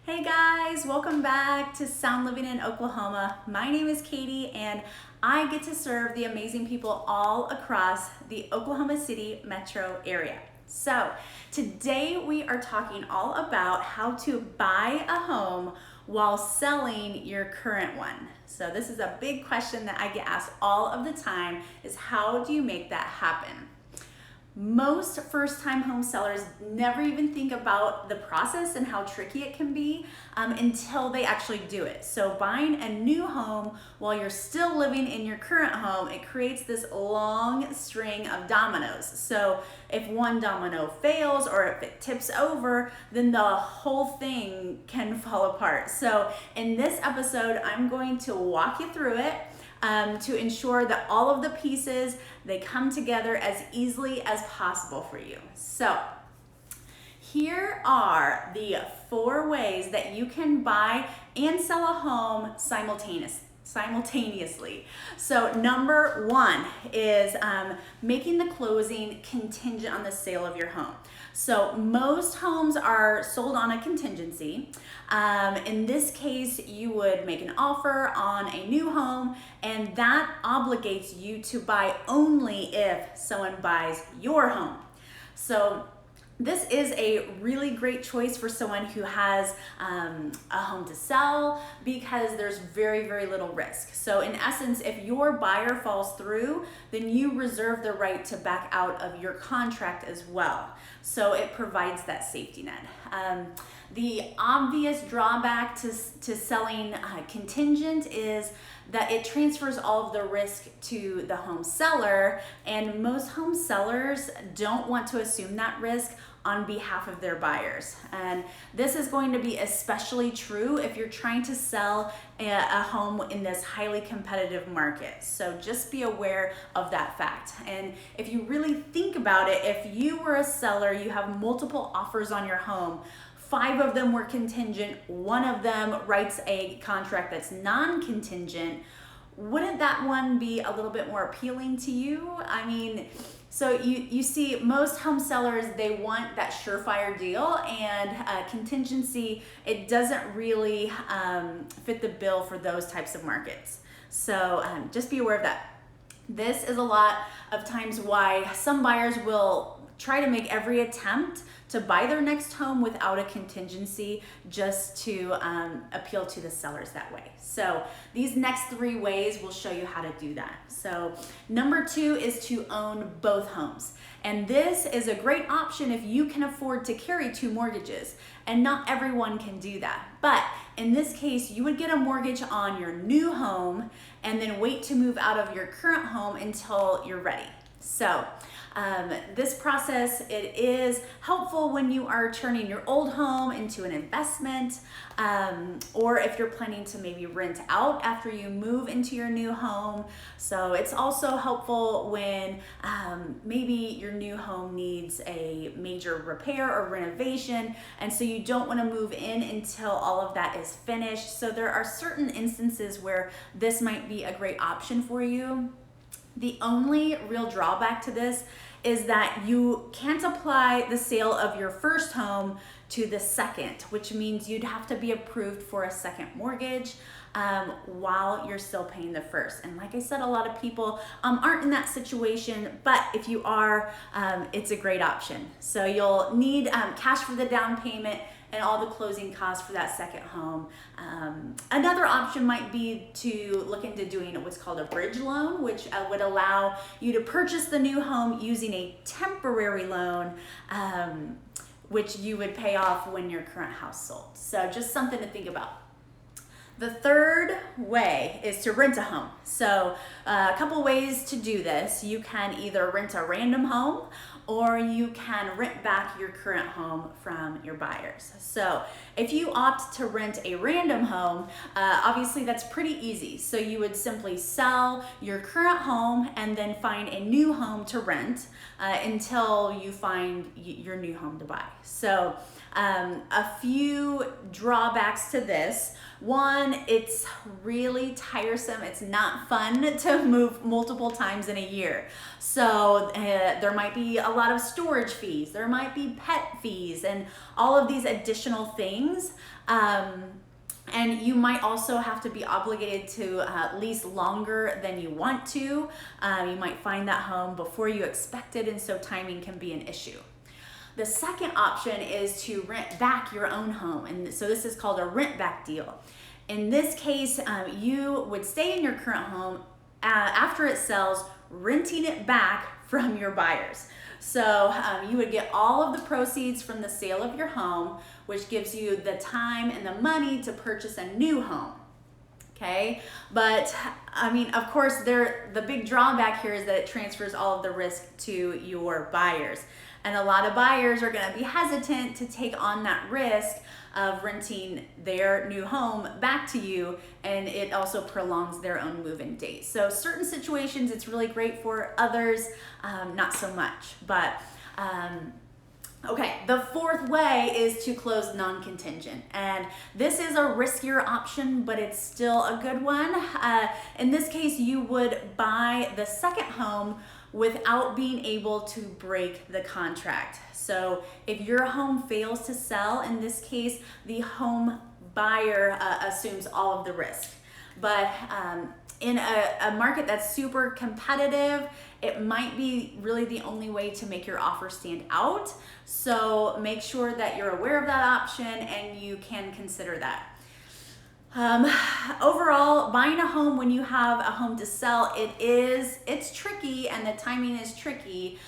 Hey guys, welcome back to Sound Living in Oklahoma. My name is Katie and I get to serve the amazing people all across the Oklahoma City metro area. So today we are talking all about how to buy a home while selling your current one. So this is a big question that I get asked all of the time is how do you make that happen? Most first-time home sellers never even think about the process and how tricky it can be until they actually do it. So buying a new home while you're still living in your current home, it creates this long string of dominoes. So if one domino fails or if it tips over, then the whole thing can fall apart. So in this episode, I'm going to walk you through it to ensure that all of the pieces, they come together as easily as possible for you. So here are the 4 ways that you can buy and sell a home simultaneously. So number 1 is making the closing contingent on the sale of your home. So most homes are sold on a contingency. In this case, you would make an offer on a new home and that obligates you to buy only if someone buys your home. So this is a really great choice for someone who has a home to sell because there's very, very little risk. So in essence, if your buyer falls through, then you reserve the right to back out of your contract as well. So it provides that safety net. The obvious drawback to selling contingent is that it transfers all of the risk to the home seller, and most home sellers don't want to assume that risk on behalf of their buyers. And this is going to be especially true if you're trying to sell a home in this highly competitive market. So just be aware of that fact. And if you really think about it, if you were a seller, you have multiple offers on your home, 5 of them were contingent, 1 of them writes a contract that's non-contingent, wouldn't that one be a little bit more appealing to you? I mean, so you see most home sellers, they want that surefire deal, and contingency, it doesn't really fit the bill for those types of markets. So just be aware of that. This is a lot of times why some buyers will try to make every attempt to buy their next home without a contingency just to appeal to the sellers that way. So these next 3 ways will show you how to do that. So number 2 is to own both homes. And this is a great option if you can afford to carry 2 mortgages, and not everyone can do that. But in this case, you would get a mortgage on your new home and then wait to move out of your current home until you're ready. So this process, it is helpful when you are turning your old home into an investment, or if you're planning to maybe rent out after you move into your new home. So it's also helpful when maybe your new home needs a major repair or renovation, and so you don't want to move in until all of that is finished. So there are certain instances where this might be a great option for you. The only real drawback to this is that you can't apply the sale of your first home to the second, which means you'd have to be approved for a second mortgage while you're still paying the first. And like I said, a lot of people aren't in that situation, but if you are, it's a great option. So you'll need cash for the down payment and all the closing costs for that second home. Another option might be to look into doing what's called a bridge loan, which would allow you to purchase the new home using a temporary loan, which you would pay off when your current house sold. So just something to think about. The 3rd way is to rent a home. So a couple ways to do this. You can either rent a random home or you can rent back your current home from your buyers. So if you opt to rent a random home, obviously that's pretty easy. So you would simply sell your current home and then find a new home to rent until you find your new home to buy. So A few drawbacks to this. One, it's really tiresome. It's not fun to move multiple times in a year. So there might be a lot of storage fees, there might be pet fees, and all of these additional things. And you might also have to be obligated to lease longer than you want to. You might find that home before you expected, and so timing can be an issue. The second option is to rent back your own home, and so this is called a rent back deal. In this case, you would stay in your current home after it sells, renting it back from your buyers. So you would get all of the proceeds from the sale of your home, which gives you the time and the money to purchase a new home. Okay, but I mean, of course, the big drawback here is that it transfers all of the risk to your buyers. And a lot of buyers are going to be hesitant to take on that risk of renting their new home back to you, and it also prolongs their own move-in date. So certain situations it's really great for, others not so much. But okay, the fourth way is to close non-contingent, and this is a riskier option, but it's still a good one. In this case, you would buy the second home without being able to break the contract. So if your home fails to sell, in this case, the home buyer assumes all of the risk. But in a market that's super competitive, it might be really the only way to make your offer stand out. So make sure that you're aware of that option and you can consider that. Overall, buying a home when you have a home to sell, it's tricky, and the timing is tricky.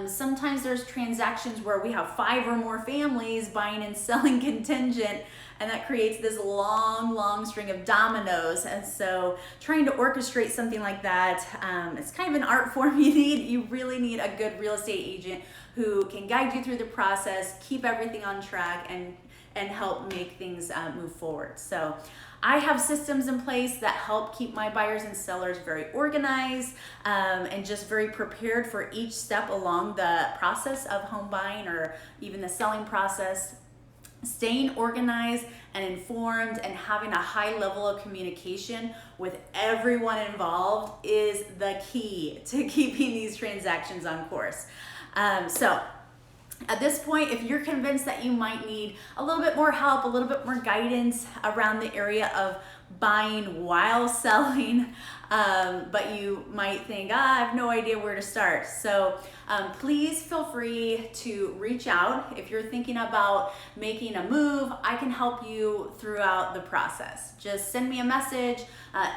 Sometimes there's transactions where we have 5 or more families buying and selling contingent, and that creates this long string of dominoes. And so trying to orchestrate something like that, it's kind of an art form. You really need a good real estate agent who can guide you through the process, keep everything on track, and help make things move forward. So I have systems in place that help keep my buyers and sellers very organized and just very prepared for each step along the process of home buying or even the selling process. Staying organized and informed and having a high level of communication with everyone involved is the key to keeping these transactions on course. So at this point, if you're convinced that you might need a little bit more help, a little bit more guidance around the area of buying while selling, but you might think, I have no idea where to start. So please feel free to reach out. If you're thinking about making a move, I can help you throughout the process. Just send me a message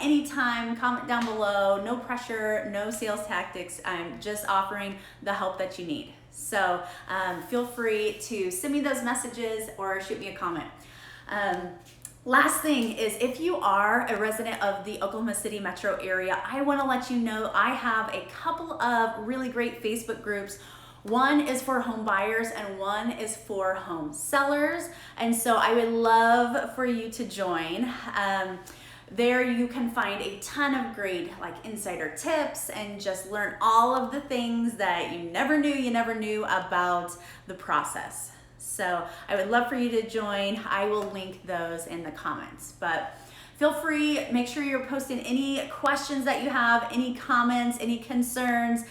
anytime, comment down below, no pressure, no sales tactics. I'm just offering the help that you need. So feel free to send me those messages or shoot me a comment. Last thing is, if you are a resident of the Oklahoma City metro area, I want to let you know I have a couple of really great Facebook groups. One is for home buyers and one is for home sellers. And so I would love for you to join. There you can find a ton of great insider tips and just learn all of the things that you never knew about the process. So I would love for you to join. I will link those in the comments, but feel free, make sure you're posting any questions that you have, any comments, any concerns,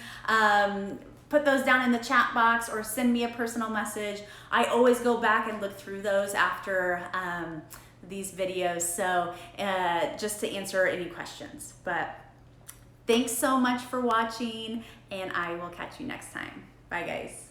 put those down in the chat box or send me a personal message. I always go back and look through those after these videos, so just to answer any questions. But thanks so much for watching, and I will catch you next time. Bye guys.